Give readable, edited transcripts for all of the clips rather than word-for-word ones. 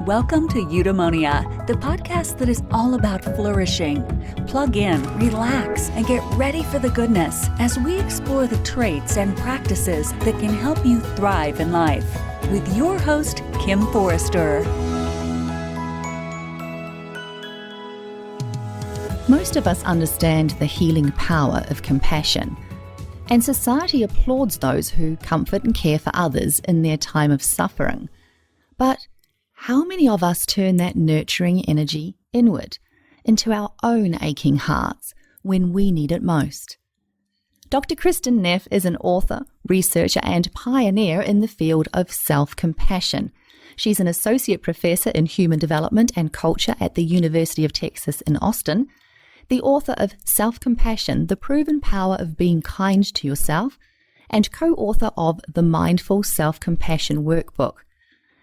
Welcome to Eudaemonia, the podcast that is all about flourishing. Plug in, relax, and get ready for the goodness as we explore the traits and practices that can help you thrive in life. With your host, Kim Forrester. Most of us understand the healing power of compassion, and society applauds those who comfort and care for others in their time of suffering. But how many of us turn that nurturing energy inward, into our own aching hearts, when we need it most? Dr. Kristin Neff is an author, researcher, and pioneer in the field of self-compassion. She's an associate professor in human development and culture at the University of Texas in Austin, the author of Selfcompassion, The Proven Power of Being Kind to Yourself, and co-author of the Mindful Self-Compassion Workbook.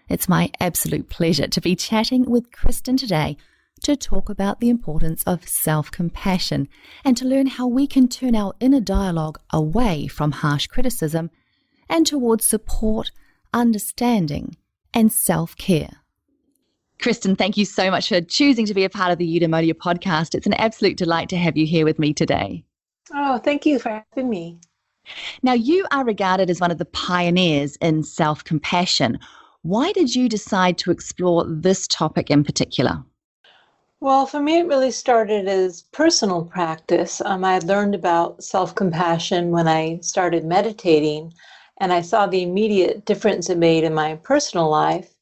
It's my absolute pleasure to be chatting with Kristin today to talk about the importance of self-compassion and to learn how we can turn our inner dialogue away from harsh criticism and towards support, understanding, and self-care. Kristin, thank you so much for choosing to be a part of the Eudaemonia podcast. It's an absolute delight to have you here with me today. Oh, thank you for having me. Now, you are regarded as one of the pioneers in self-compassion. Why did you decide to explore this topic in particular? Well, for me, it really started as personal practice. I had learned about self-compassion when I started meditating, and I saw the immediate difference it made in my personal life.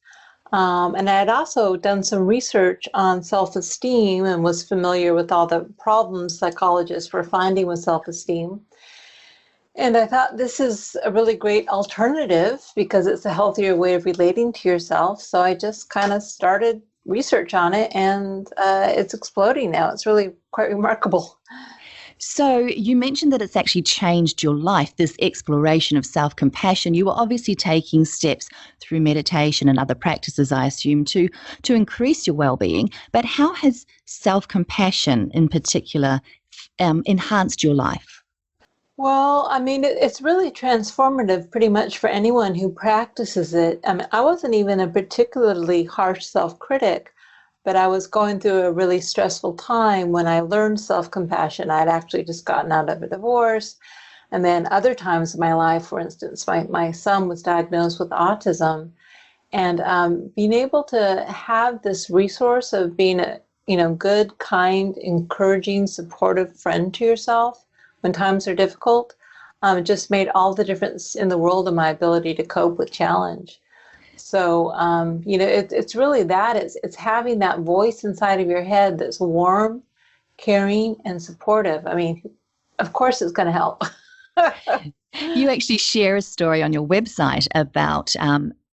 And I had also done some research on self-esteem and was familiar with all the problems psychologists were finding with self-esteem. And I thought this is a really great alternative because it's a healthier way of relating to yourself. So I just kind of started research on it, and it's exploding now. It's really quite remarkable. So you mentioned that it's actually changed your life, this exploration of self-compassion. You were obviously taking steps through meditation and other practices, I assume, to increase your well-being. But how has self-compassion in particular enhanced your life? Well, I mean, it's really transformative pretty much for anyone who practices it. I mean, I wasn't even a particularly harsh self-critic, but I was going through a really stressful time when I learned self-compassion. I'd actually just gotten out of a divorce. And then other times in my life, for instance, my son was diagnosed with autism. And being able to have this resource of being a good, kind, encouraging, supportive friend to yourself when times are difficult, just made all the difference in the world in my ability to cope with challenge. So, it's really that. It's having that voice inside of your head that's warm, caring, and supportive. I mean, of course it's going to help. You actually share a story on your website about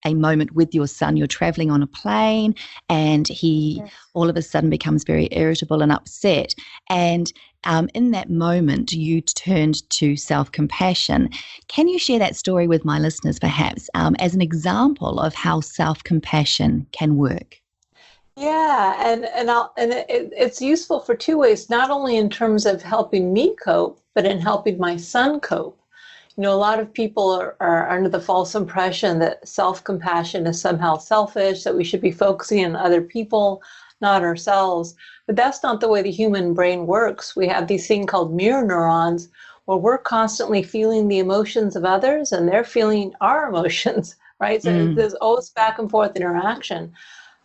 a moment with your son. You're traveling on a plane and he all of a sudden becomes very irritable and upset. And in that moment, you turned to self-compassion. Can you share that story with my listeners, perhaps, as an example of how self-compassion can work? Yeah, it's useful for two ways, not only in terms of helping me cope, but in helping my son cope. A lot of people are under the false impression that self-compassion is somehow selfish, that we should be focusing on other people, not ourselves. But that's not the way the human brain works. We have these things called mirror neurons, where we're constantly feeling the emotions of others and they're feeling our emotions, right? So there's always back and forth interaction.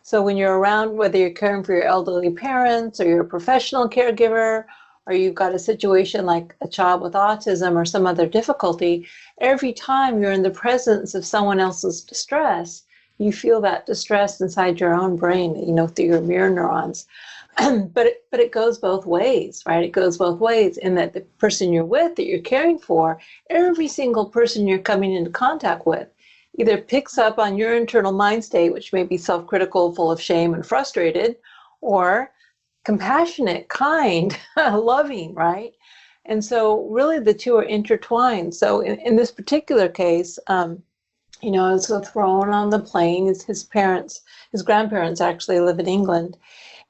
So when you're around, whether you're caring for your elderly parents or you're a professional caregiver, or you've got a situation like a child with autism or some other difficulty, every time you're in the presence of someone else's distress, you feel that distress inside your own brain, through your mirror neurons. But it goes both ways, right? It goes both ways in that the person you're with, that you're caring for, every single person you're coming into contact with, either picks up on your internal mind state, which may be self-critical, full of shame and frustrated, or compassionate, kind, loving, right? And so really the two are intertwined. So in this particular case, I was thrown on the plane. His grandparents actually live in England.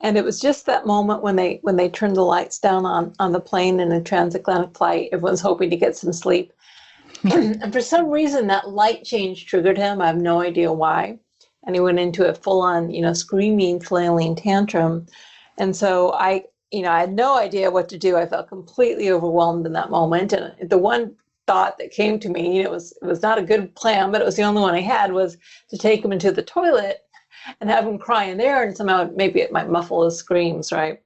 And it was just that moment when they turned the lights down on the plane in a transatlantic flight. Everyone's hoping to get some sleep. And for some reason, that light change triggered him. I have no idea why. and he went into a full-on, screaming, flailing tantrum. And so I had no idea what to do. I felt completely overwhelmed in that moment. And the one thought that came to me, it was not a good plan, but it was the only one I had, was to take him into the toilet and have him cry in there, and somehow maybe it might muffle his screams, right?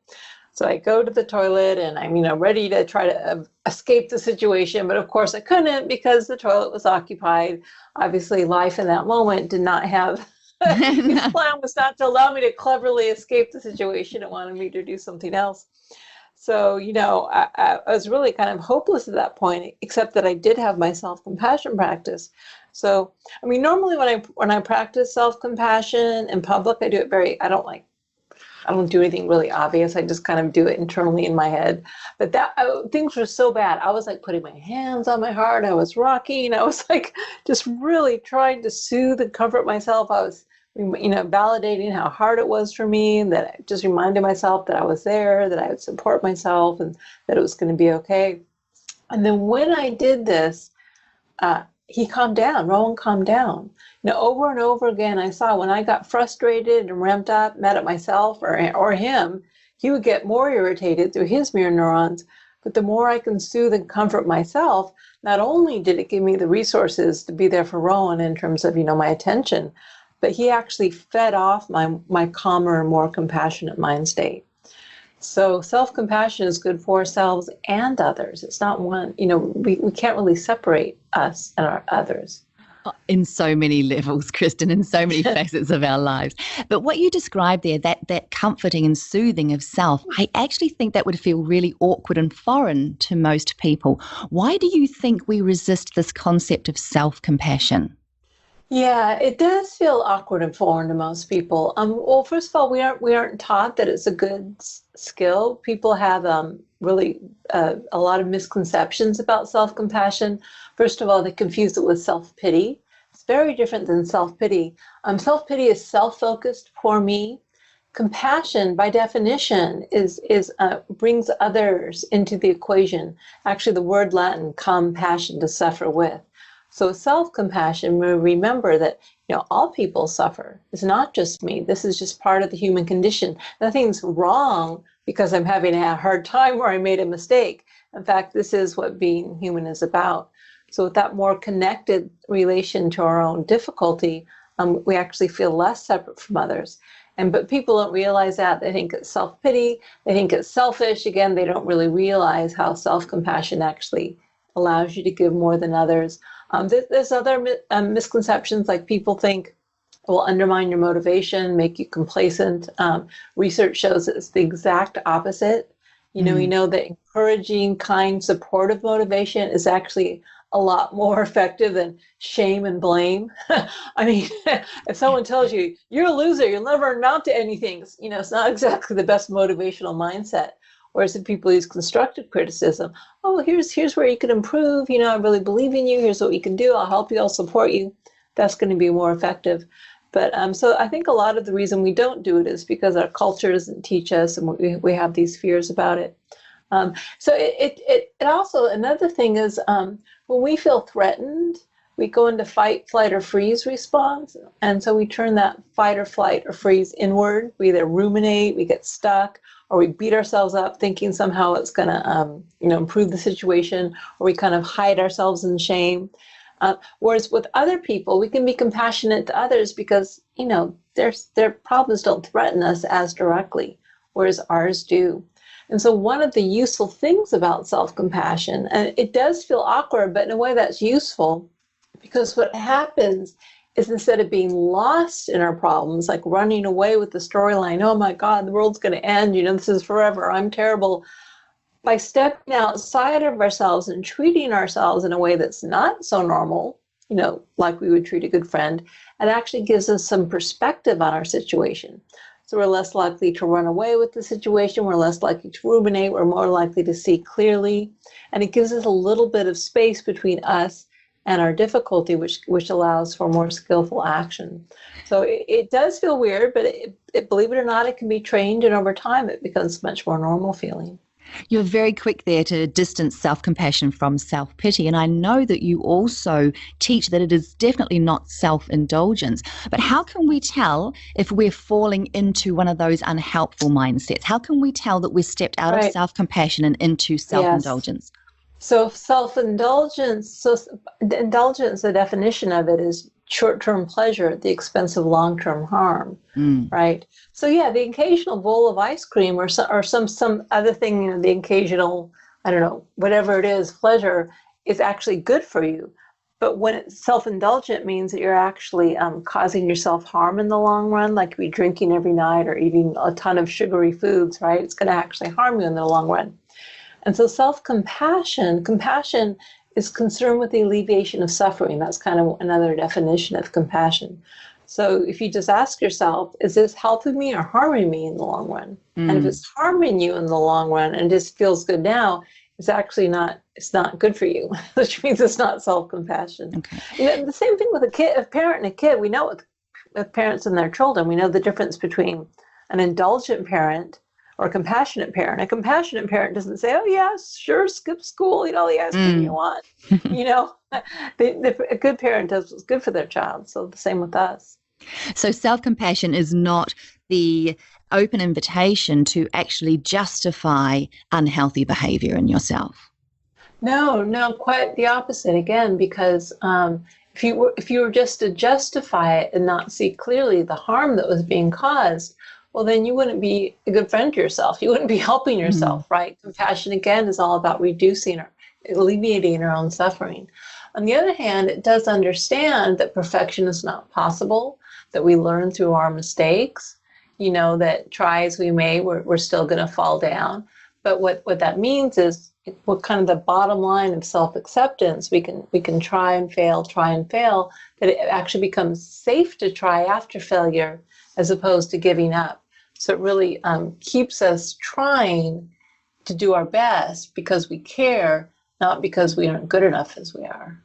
So I go to the toilet and I'm, ready to try to escape the situation. But of course I couldn't, because the toilet was occupied. Obviously life in that moment did not have, his plan was not to allow me to cleverly escape the situation. It wanted me to do something else. So, I was really kind of hopeless at that point, except that I did have my self-compassion practice. So, normally when I practice self-compassion in public, I do it I don't do anything really obvious. I just kind of do it internally in my head. But things were so bad. I was like putting my hands on my heart. I was rocking. I was like just really trying to soothe and comfort myself. I was, validating how hard it was for me, and that I just reminded myself that I was there, that I would support myself, and that it was going to be okay. And then when I did this, he calmed down. Rowan calmed down. Over and over again, I saw when I got frustrated and ramped up, mad at myself or him, he would get more irritated through his mirror neurons. But the more I can soothe and comfort myself, not only did it give me the resources to be there for Rowan in terms of, my attention, but he actually fed off my calmer and more compassionate mind state. So self-compassion is good for ourselves and others. It's not one, we can't really separate us and our others. In so many levels, Kristin, in so many facets of our lives. But what you described there, that comforting and soothing of self, I actually think that would feel really awkward and foreign to most people. Why do you think we resist this concept of self-compassion? Yeah, it does feel awkward and foreign to most people. Well, first of all, we aren't taught that it's a good skill. People have really a lot of misconceptions about self-compassion. First of all, they confuse it with self-pity. It's very different than self-pity. Self-pity is self-focused, poor me. Compassion, by definition, is brings others into the equation. Actually, the word Latin, compassion, to suffer with. So self-compassion, we remember that, all people suffer. It's not just me. This is just part of the human condition. Nothing's wrong because I'm having a hard time or I made a mistake. In fact, this is what being human is about. So with that more connected relation to our own difficulty, we actually feel less separate from others. But people don't realize that. They think it's self-pity. They think it's selfish. Again, they don't really realize how self-compassion actually allows you to give more than others. There's other misconceptions, like people think it will undermine your motivation, make you complacent. Research shows it's the exact opposite. We know that encouraging, kind, supportive motivation is actually a lot more effective than shame and blame. If someone tells you, you're a loser, you'll never amount to anything, it's not exactly the best motivational mindset. Whereas if people use constructive criticism, here's where you can improve, I really believe in you, here's what you can do, I'll help you, I'll support you, that's going to be more effective. But so I think a lot of the reason we don't do it is because our culture doesn't teach us, and we have these fears about it. So it also, another thing is when we feel threatened, we go into fight, flight, or freeze response. And so we turn that fight or flight or freeze inward. We either ruminate, we get stuck, or we beat ourselves up thinking somehow it's going to improve the situation, or we kind of hide ourselves in shame. Whereas with other people, we can be compassionate to others because, their problems don't threaten us as directly, whereas ours do. And so one of the useful things about self-compassion, and it does feel awkward, but in a way that's useful, because what happens is instead of being lost in our problems, like running away with the storyline, oh my God, the world's going to end, this is forever, I'm terrible. By stepping outside of ourselves and treating ourselves in a way that's not so normal, like we would treat a good friend, it actually gives us some perspective on our situation. So we're less likely to run away with the situation, we're less likely to ruminate, we're more likely to see clearly, and it gives us a little bit of space between us and our difficulty, which allows for more skillful action. So it does feel weird, but believe it or not, it can be trained, and over time it becomes much more normal feeling. You're very quick there to distance self-compassion from self-pity. And I know that you also teach that it is definitely not self-indulgence. But how can we tell if we're falling into one of those unhelpful mindsets? How can we tell that we're stepped out of Right. self-compassion and into self-indulgence? So self-indulgence, indulgence, the definition of it is short-term pleasure at the expense of long-term harm, right? So yeah, the occasional bowl of ice cream or some other thing, you know, the occasional, I don't know, whatever it is, pleasure is actually good for you. But when it's self-indulgent means that you're actually causing yourself harm in the long run, like if you're drinking every night or eating a ton of sugary foods, right? It's going to actually harm you in the long run. And so compassion is concerned with the alleviation of suffering. That's kind of another definition of compassion. So if you just ask yourself, is this helping me or harming me in the long run? And if it's harming you in the long run and just feels good now, it's actually not, it's not good for you, which means it's not self-compassion. Okay. You know, the same thing with a kid, a parent and a kid. We know with parents and their children, we know the difference between an indulgent parent or a compassionate parent. A compassionate parent doesn't say, oh, yes, sure, skip school, eat all the ice cream you want. You know, a good parent does what's good for their child. So the same with us. So self-compassion is not the open invitation to actually justify unhealthy behavior in yourself. No, quite the opposite again, because if you were just to justify it and not see clearly the harm that was being caused, well, then you wouldn't be a good friend to yourself. You wouldn't be helping yourself, right? Compassion, again, is all about reducing or alleviating our own suffering. On the other hand, it does understand that perfection is not possible, that we learn through our mistakes, you know, that try as we may, we're still going to fall down. But what that means is what kind of the bottom line of self-acceptance, we can try and fail, that it actually becomes safe to try after failure as opposed to giving up. So it really keeps us trying to do our best because we care, not because we aren't good enough as we are.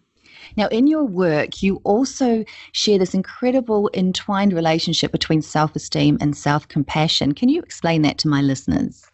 Now, in your work, you also share this incredible entwined relationship between self-esteem and self-compassion. Can you explain that to my listeners?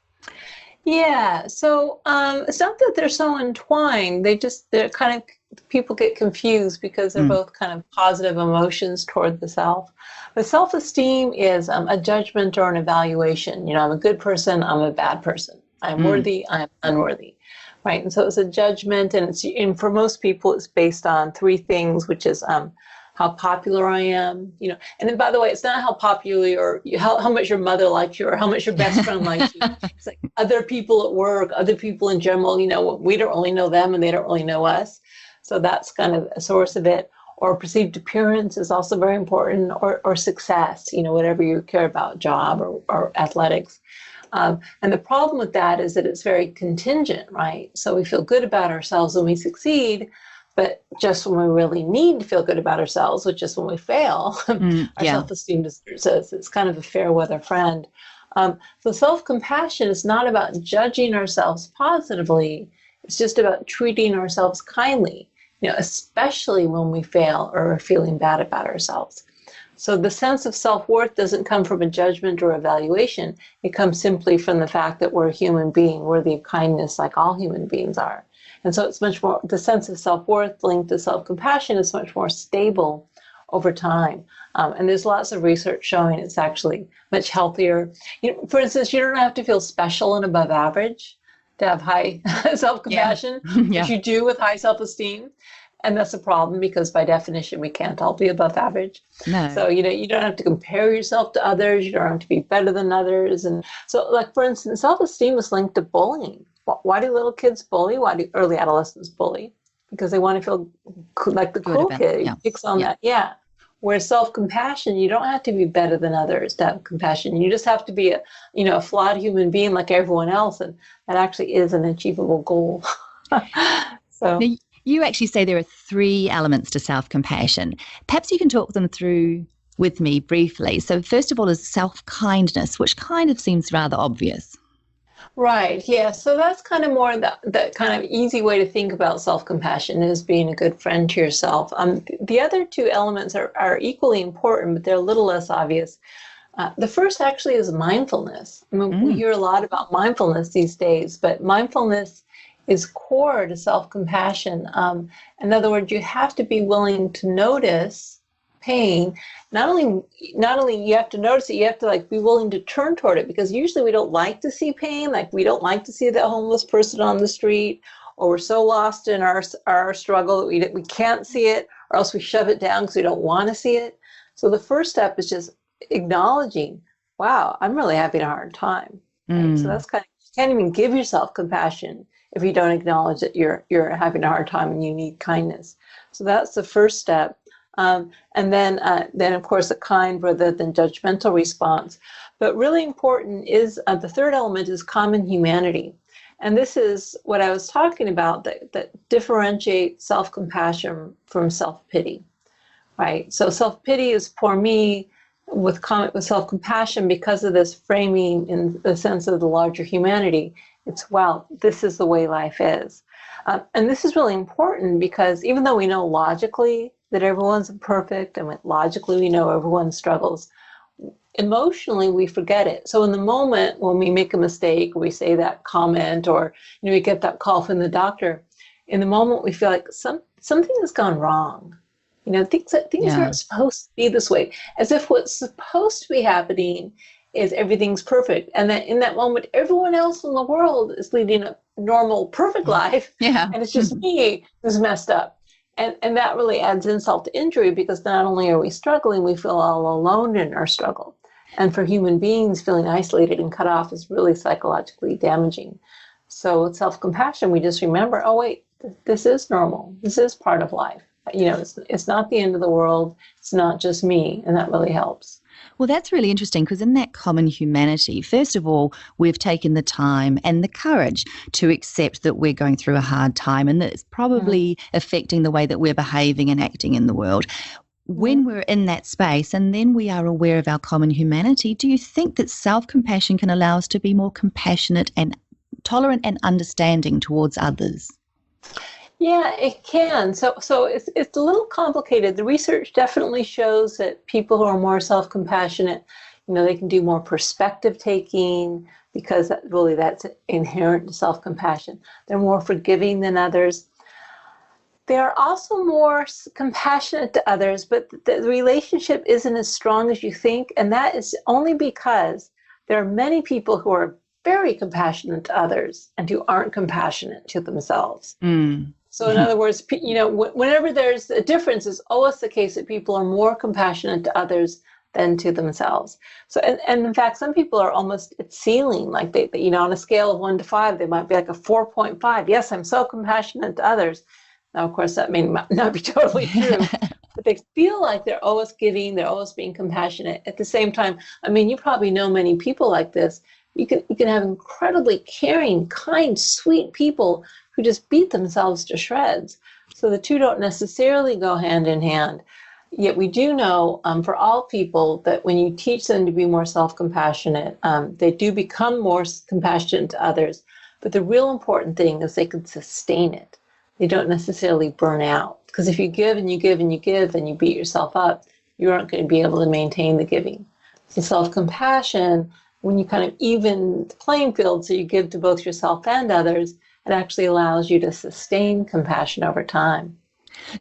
Yeah, so it's not that they're so entwined. They're kind of, people get confused because they're both kind of positive emotions toward the self. But self-esteem is a judgment or an evaluation. You know, I'm a good person, I'm a bad person. I'm worthy, I'm unworthy. Right, and so it's a judgment, and for most people, it's based on three things, which is how popular I am, you know. And then, by the way, it's not how popular or how much your mother likes you or how much your best friend likes you. It's like other people at work, other people in general. You know, we don't really know them, and they don't really know us. So that's kind of a source of it. Or perceived appearance is also very important, or success. You know, whatever you care about, job or athletics. And the problem with that is that it's very contingent, right? So we feel good about ourselves when we succeed, but just when we really need to feel good about ourselves, which is when we fail, our self-esteem deserts us. It's kind of a fair weather friend. So self-compassion is not about judging ourselves positively. It's just about treating ourselves kindly, you know, especially when we fail or are feeling bad about ourselves. So the sense of self-worth doesn't come from a judgment or evaluation. It comes simply from the fact that we're a human being, worthy of kindness like all human beings are. And so it's much more, the sense of self-worth linked to self-compassion is much more stable over time. And there's lots of research showing it's actually much healthier. You know, for instance, you don't have to feel special and above average to have high self-compassion, which you do with high self-esteem. And that's a problem because by definition, we can't all be above average. No. So, you know, you don't have to compare yourself to others. You don't have to be better than others. And so, like, for instance, self-esteem is linked to bullying. Why do little kids bully? Why do early adolescents bully? Because they want to feel like the cool kid. Picks on that. Yeah. Whereas self-compassion, you don't have to be better than others to have compassion. You just have to be a flawed human being like everyone else. And that actually is an achievable goal. So. Now, you actually say there are three elements to self-compassion. Perhaps you can talk them through with me briefly. So first of all is self-kindness, which kind of seems rather obvious. Right, yeah. So that's kind of more the kind of easy way to think about self-compassion is being a good friend to yourself. The other two elements are equally important, but they're a little less obvious. The first actually is mindfulness. I mean, we hear a lot about mindfulness these days, but mindfulness is core to self-compassion. In other words, you have to be willing to notice pain. Not only you have to notice it, you have to like be willing to turn toward it, because usually we don't like to see pain. Like we don't like to see that homeless person on the street, or we're so lost in our struggle that we can't see it, or else we shove it down because we don't want to see it. So the first step is just acknowledging, wow, I'm really having a hard time. Right? So that's kind of, you can't even give yourself compassion if you don't acknowledge that you're having a hard time and you need kindness. So that's the first step. And then of course, a kind rather than judgmental response. But really important is the third element is common humanity. And this is what I was talking about, that differentiates self-compassion from self-pity, right? So self-pity is poor me, with self-compassion, because of this framing in the sense of the larger humanity. It's, well, this is the way life is. And this is really important because even though we know logically that everyone's imperfect and logically we know everyone struggles, emotionally we forget it. So in the moment when we make a mistake, we say that comment, or we get that call from the doctor, in the moment we feel like something has gone wrong. Things aren't supposed to be this way, as if what's supposed to be happening is everything's perfect. And that in that moment, everyone else in the world is leading a normal, perfect life. Yeah. And it's just me who's messed up. And that really adds insult to injury, because not only are we struggling, we feel all alone in our struggle. And for human beings, feeling isolated and cut off is really psychologically damaging. So with self-compassion, we just remember, oh, wait, this is normal. This is part of life. It's not the end of the world. It's not just me. And that really helps. Well, that's really interesting, because in that common humanity, first of all, we've taken the time and the courage to accept that we're going through a hard time and that it's probably affecting the way that we're behaving and acting in the world. When we're in that space and then we are aware of our common humanity, do you think that self-compassion can allow us to be more compassionate and tolerant and understanding towards others? Yeah, it can. So it's a little complicated. The research definitely shows that people who are more self-compassionate, they can do more perspective taking, because that's inherent to self-compassion. They're more forgiving than others. They're also more compassionate to others, but the relationship isn't as strong as you think. And that is only because there are many people who are very compassionate to others and who aren't compassionate to themselves. So in other words, whenever there's a difference, it's always the case that people are more compassionate to others than to themselves. So, and in fact, some people are almost at ceiling, like they on a scale of 1 to 5, they might be like a 4.5. Yes, I'm so compassionate to others. Now, of course, that may not be totally true, but they feel like they're always giving, they're always being compassionate. At the same time, you probably know many people like this. You can have incredibly caring, kind, sweet people who just beat themselves to shreds. So the two don't necessarily go hand in hand. Yet we do know for all people that when you teach them to be more self-compassionate, they do become more compassionate to others. But the real important thing is they can sustain it. They don't necessarily burn out. Because if you give and you give and you give and you beat yourself up, you aren't going to be able to maintain the giving. So self-compassion, when you kind of even the playing field, so you give to both yourself and others, it actually allows you to sustain compassion over time.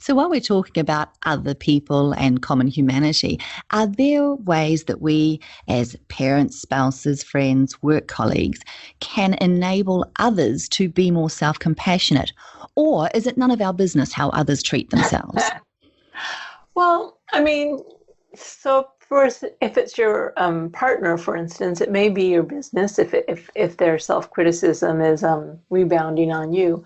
So while we're talking about other people and common humanity, are there ways that we as parents, spouses, friends, work colleagues can enable others to be more self-compassionate? Or is it none of our business how others treat themselves? Well, so first, if it's your partner, for instance, it may be your business if their self-criticism is rebounding on you.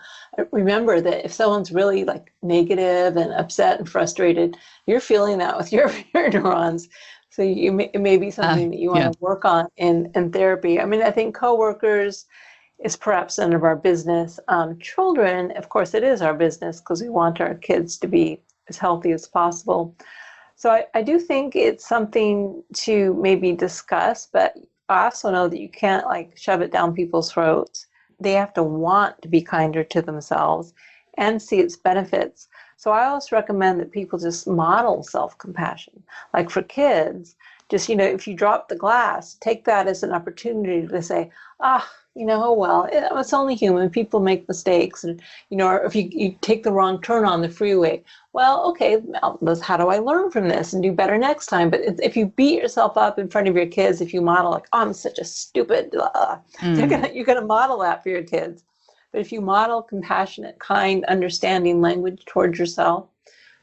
Remember that if someone's really like negative and upset and frustrated, you're feeling that with your neurons. So it may be something that you want to work on in therapy. I think coworkers is perhaps none of our business. Children, of course, it is our business because we want our kids to be as healthy as possible. So I do think it's something to maybe discuss, but I also know that you can't shove it down people's throats. They have to want to be kinder to themselves and see its benefits. So I always recommend that people just model self-compassion. Like for kids, just, if you drop the glass, take that as an opportunity to say, oh well, it's only human. People make mistakes. And, or if you take the wrong turn on the freeway, well, okay, how do I learn from this and do better next time? But if you beat yourself up in front of your kids, if you model like, I'm such a stupid, you're gonna model that for your kids. But if you model compassionate, kind, understanding language towards yourself,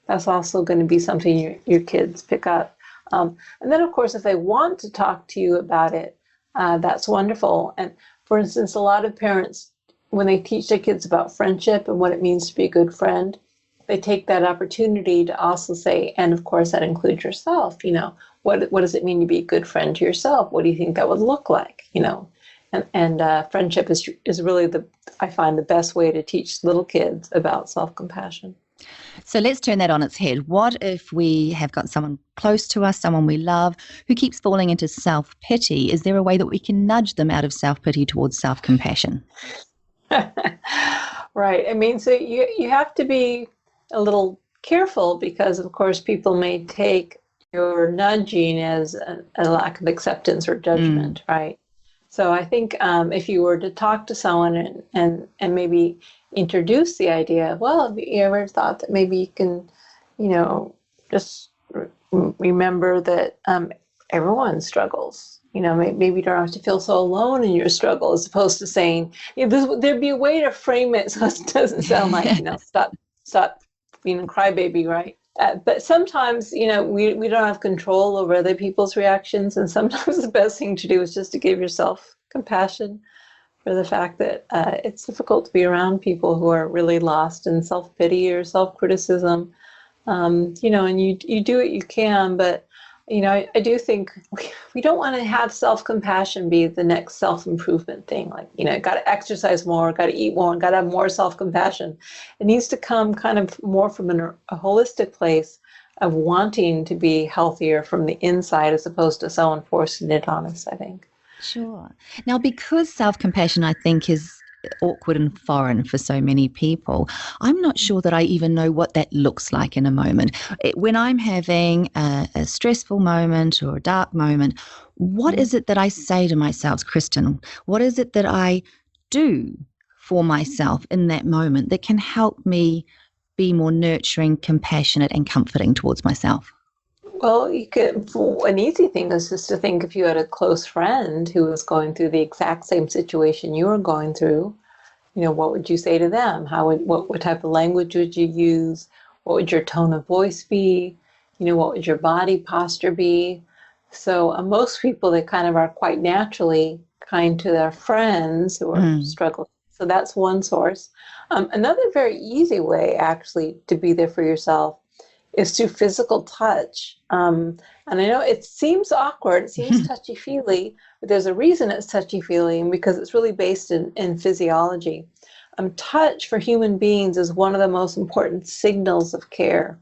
that's also going to be something your kids pick up. And then, of course, if they want to talk to you about it, that's wonderful. And for instance, a lot of parents, when they teach their kids about friendship and what it means to be a good friend, they take that opportunity to also say, and of course, that includes yourself. What does it mean to be a good friend to yourself? What do you think that would look like? And friendship is really I find the best way to teach little kids about self-compassion. So let's turn that on its head. What if we have got someone close to us, someone we love, who keeps falling into self-pity? Is there a way that we can nudge them out of self-pity towards self-compassion? Right. I mean, so you have to be a little careful because, of course, people may take your nudging as a lack of acceptance or judgment, right? So I think if you were to talk to someone and maybe introduce the idea, well, have you ever thought that maybe you can, just remember that everyone struggles. Maybe you don't have to feel so alone in your struggle, as opposed to saying, there'd be a way to frame it so it doesn't sound like, stop being a crybaby, right? But sometimes, we don't have control over other people's reactions. And sometimes the best thing to do is just to give yourself compassion for the fact that it's difficult to be around people who are really lost in self-pity or self-criticism. And you do what you can, but, I do think we don't want to have self-compassion be the next self-improvement thing. Like, got to exercise more, got to eat more, got to have more self-compassion. It needs to come kind of more from a holistic place of wanting to be healthier from the inside as opposed to someone forcing it on us, I think. Sure. Now, because self-compassion, I think, is awkward and foreign for so many people, I'm not sure that I even know what that looks like in a moment. When I'm having a stressful moment or a dark moment, what is it that I say to myself, Kristin? What is it that I do for myself in that moment that can help me be more nurturing, compassionate, and comforting towards myself? Well, an easy thing is just to think if you had a close friend who was going through the exact same situation you were going through, what would you say to them? What type of language would you use? What would your tone of voice be? What would your body posture be? So most people, they kind of are quite naturally kind to their friends who are struggling. So that's one source. Another very easy way, actually, to be there for yourself is through physical touch. And I know it seems awkward, it seems touchy-feely, but there's a reason it's touchy-feely, because it's really based in physiology. Touch for human beings is one of the most important signals of care.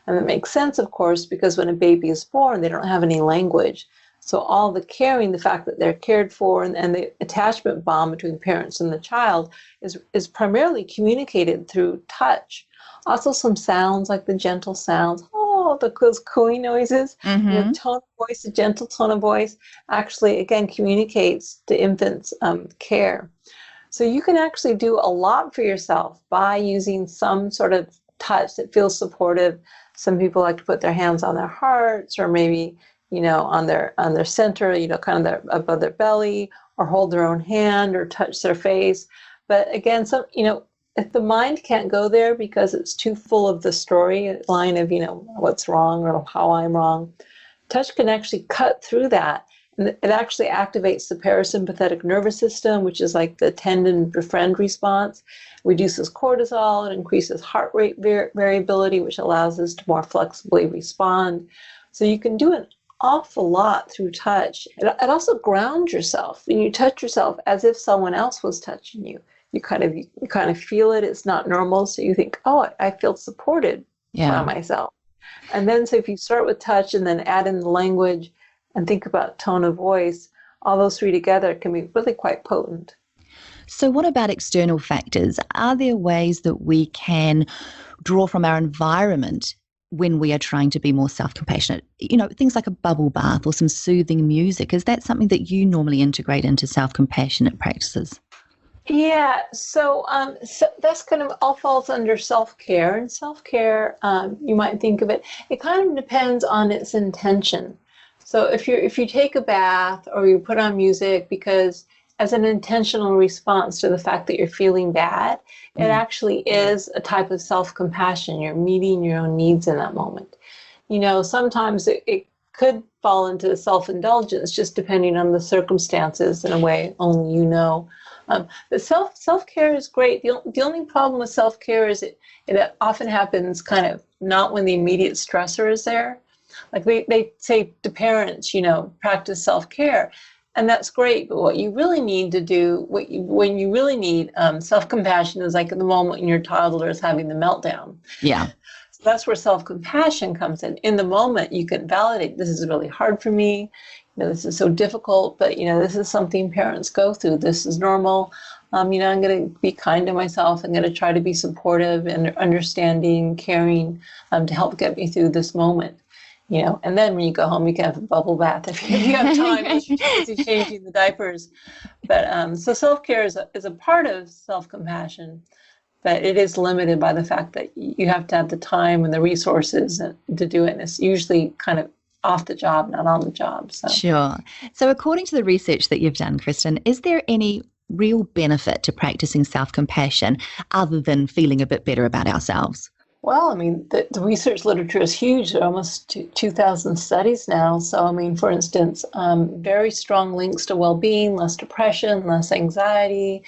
And it makes sense, of course, because when a baby is born, they don't have any language. So all the caring, the fact that they're cared for, and the attachment bond between parents and the child is primarily communicated through touch. Also some sounds, like the gentle sounds, those cooing noises, tone of voice, a gentle tone of voice, actually, again, communicates to infants care. So you can actually do a lot for yourself by using some sort of touch that feels supportive. Some people like to put their hands on their hearts, or maybe, on their center, kind of above their belly, or hold their own hand, or touch their face. But again, if the mind can't go there because it's too full of the storyline of, what's wrong or how I'm wrong, touch can actually cut through that. And it actually activates the parasympathetic nervous system, which is like the tend befriend response, reduces cortisol, it increases heart rate variability, which allows us to more flexibly respond. So you can do an awful lot through touch. It also grounds yourself. When you touch yourself as if someone else was touching you. You kind of feel it. It's not normal. So you think, I feel supported by myself. And then, so if you start with touch and then add in the language and think about tone of voice, all those three together can be really quite potent. So what about external factors? Are there ways that we can draw from our environment when we are trying to be more self-compassionate? Things like a bubble bath or some soothing music. Is that something that you normally integrate into self-compassionate practices? Yeah, so that's kind of all falls under self-care. And self-care, you might think of it, it kind of depends on its intention. So if you take a bath or you put on music because as an intentional response to the fact that you're feeling bad, it actually is a type of self-compassion. You're meeting your own needs in that moment. Sometimes it could fall into self-indulgence, just depending on the circumstances in a way only you know. But self-care is great. The only problem with self-care is it often happens kind of not when the immediate stressor is there. Like they say to parents, practice self-care. And that's great, but what you really need to do, when you really need self-compassion is like in the moment when your toddler is having the meltdown. Yeah. So that's where self-compassion comes in. In the moment, you can validate, this is really hard for me. This is so difficult, but, this is something parents go through. This is normal. I'm going to be kind to myself. I'm going to try to be supportive and understanding, caring to help get me through this moment. And then when you go home, you can have a bubble bath if you have time as you're changing the diapers. But so self-care is a part of self-compassion, but it is limited by the fact that you have to have the time and the resources to do it. And it's usually kind of off the job, not on the job. So. Sure. So according to the research that you've done, Kristin, is there any real benefit to practicing self-compassion other than feeling a bit better about ourselves? Well, the research literature is huge. There are almost 2,000 studies now. So, for instance, very strong links to well-being, less depression, less anxiety,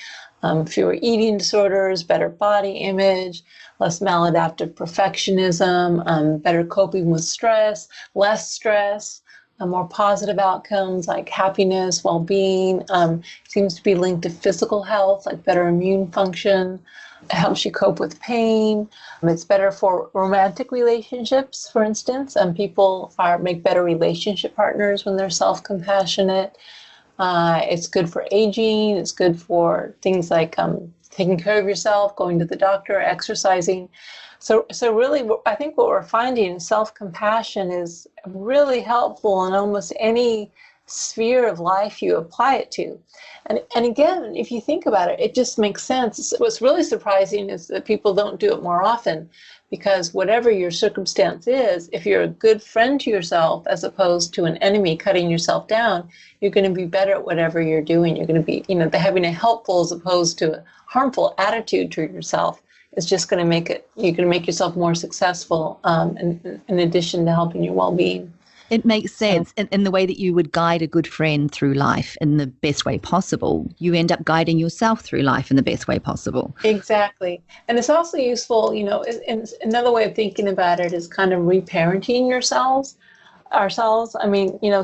fewer eating disorders, better body image, less maladaptive perfectionism, better coping with stress, less stress, more positive outcomes like happiness, well-being. Seems to be linked to physical health, like better immune function. It helps you cope with pain. It's better for romantic relationships, for instance. People make better relationship partners when they're self-compassionate. It's good for aging. It's good for things like taking care of yourself, going to the doctor, exercising. So really, I think what we're finding is self-compassion is really helpful in almost any sphere of life you apply it to. And again, if you think about it, it just makes sense. What's really surprising is that people don't do it more often, because whatever your circumstance is, if you're a good friend to yourself as opposed to an enemy cutting yourself down, you're going to be better at whatever you're doing. You're going to be, having a helpful as opposed to a harmful attitude to yourself is just going to you're going to make yourself more successful in addition to helping your well-being. It makes sense. In the way that you would guide a good friend through life in the best way possible, you end up guiding yourself through life in the best way possible. Exactly. And it's also useful, another way of thinking about it is kind of reparenting ourselves.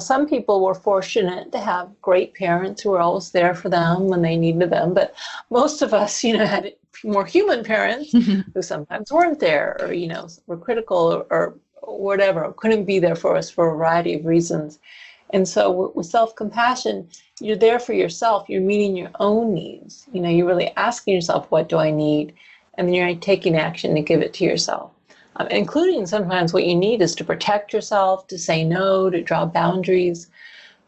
Some people were fortunate to have great parents who were always there for them when they needed them. But most of us, had more human parents who sometimes weren't there or, were critical or whatever, couldn't be there for us for a variety of reasons. And so with self-compassion, you're there for yourself. You're meeting your own needs. You're really asking yourself, what do I need? And then you're taking action to give it to yourself. Including sometimes what you need is to protect yourself, to say no, to draw boundaries.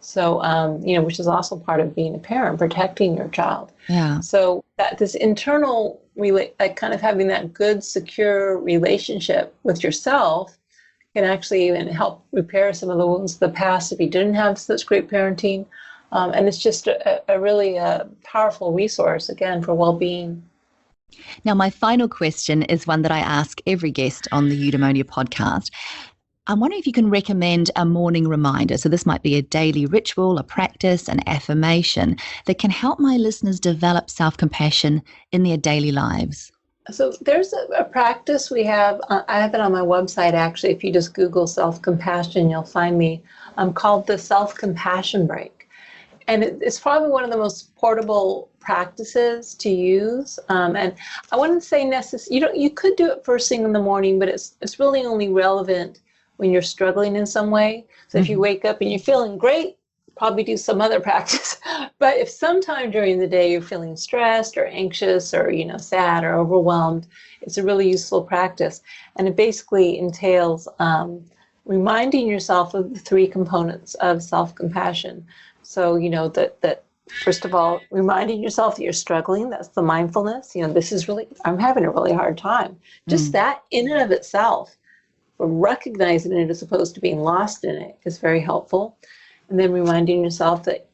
So, which is also part of being a parent, protecting your child. Yeah. So that this internal, kind of having that good, secure relationship with yourself can actually even help repair some of the wounds of the past if you didn't have such great parenting. And it's just a really powerful resource, again, for well-being. Now, my final question is one that I ask every guest on the Eudaemonia podcast. I'm wondering if you can recommend a morning reminder. So this might be a daily ritual, a practice, an affirmation that can help my listeners develop self-compassion in their daily lives. So there's a practice we have. I have it on my website, actually. If you just Google self-compassion, you'll find me, called the Self-Compassion Break. And it's probably one of the most portable practices to use. And I wouldn't say you could do it first thing in the morning, but it's really only relevant when you're struggling in some way. So if you wake up and you're feeling great, probably do some other practice. But if sometime during the day you're feeling stressed or anxious or, sad or overwhelmed, it's a really useful practice. And it basically entails reminding yourself of the three components of self-compassion. So, that first of all, reminding yourself that you're struggling, that's the mindfulness. I'm having a really hard time. Just that in and of itself, recognizing it as opposed to being lost in it, is very helpful. And then reminding yourself that,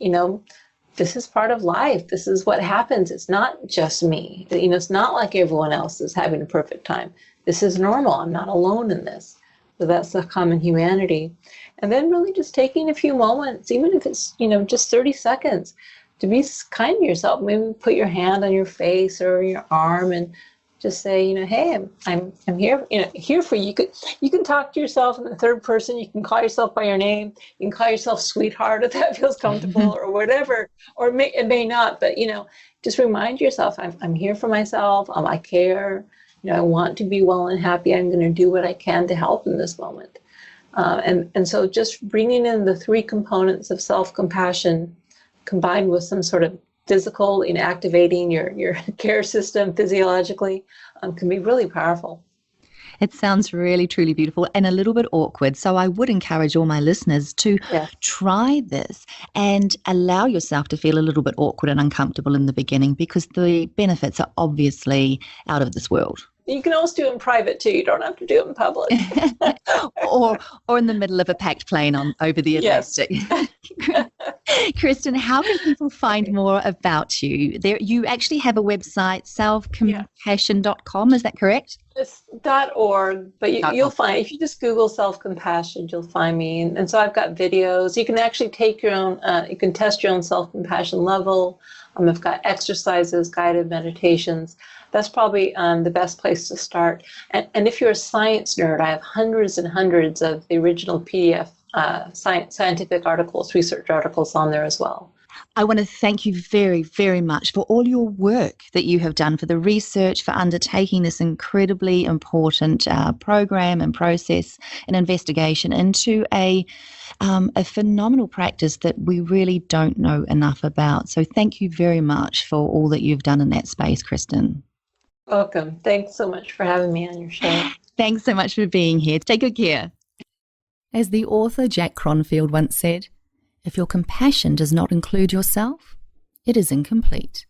this is part of life. This is what happens. It's not just me. It's not like everyone else is having a perfect time. This is normal. I'm not alone in this. So that's the common humanity. And then really just taking a few moments, even if it's, just 30 seconds, to be kind to yourself. Maybe put your hand on your face or your arm and just say, hey, I'm here, here for you. You can talk to yourself in the third person. You can call yourself by your name. You can call yourself sweetheart if that feels comfortable or whatever, or it may not, but, just remind yourself, I'm here for myself. I care. I want to be well and happy. I'm going to do what I can to help in this moment. And so just bringing in the three components of self-compassion combined with some sort of physical, activating your care system physiologically, can be really powerful. It sounds really, truly beautiful and a little bit awkward. So I would encourage all my listeners to try this and allow yourself to feel a little bit awkward and uncomfortable in the beginning, because the benefits are obviously out of this world. You can also do it in private too. You don't have to do it in public. or in the middle of a packed plane over the Atlantic. Yes. Kristin, how can people find more about you? You actually have a website, selfcompassion.com. Is that correct? It's .org, but you'll find, if you just Google self-compassion, you'll find me. And so I've got videos. You can actually take your own, you can test your own self-compassion level. I've got exercises, guided meditations. That's probably the best place to start. And if you're a science nerd, I have hundreds and hundreds of the original PDF scientific articles, research articles on there as well. I want to thank you very, very much for all your work that you have done, for the research, for undertaking this incredibly important program and process and investigation into a phenomenal practice that we really don't know enough about. So thank you very much for all that you've done in that space, Kristin. Welcome. Thanks so much for having me on your show. Thanks so much for being here. Take good care. As the author Jack Cronfield once said, if your compassion does not include yourself, it is incomplete.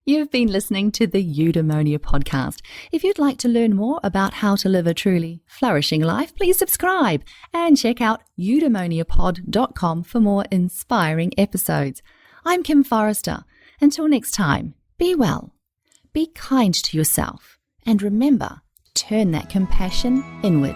You've been listening to the Eudaemonia podcast. If you'd like to learn more about how to live a truly flourishing life, please subscribe and check out eudaemoniapod.com for more inspiring episodes. I'm Kim Forrester. Until next time, be well, be kind to yourself, and remember, turn that compassion inward.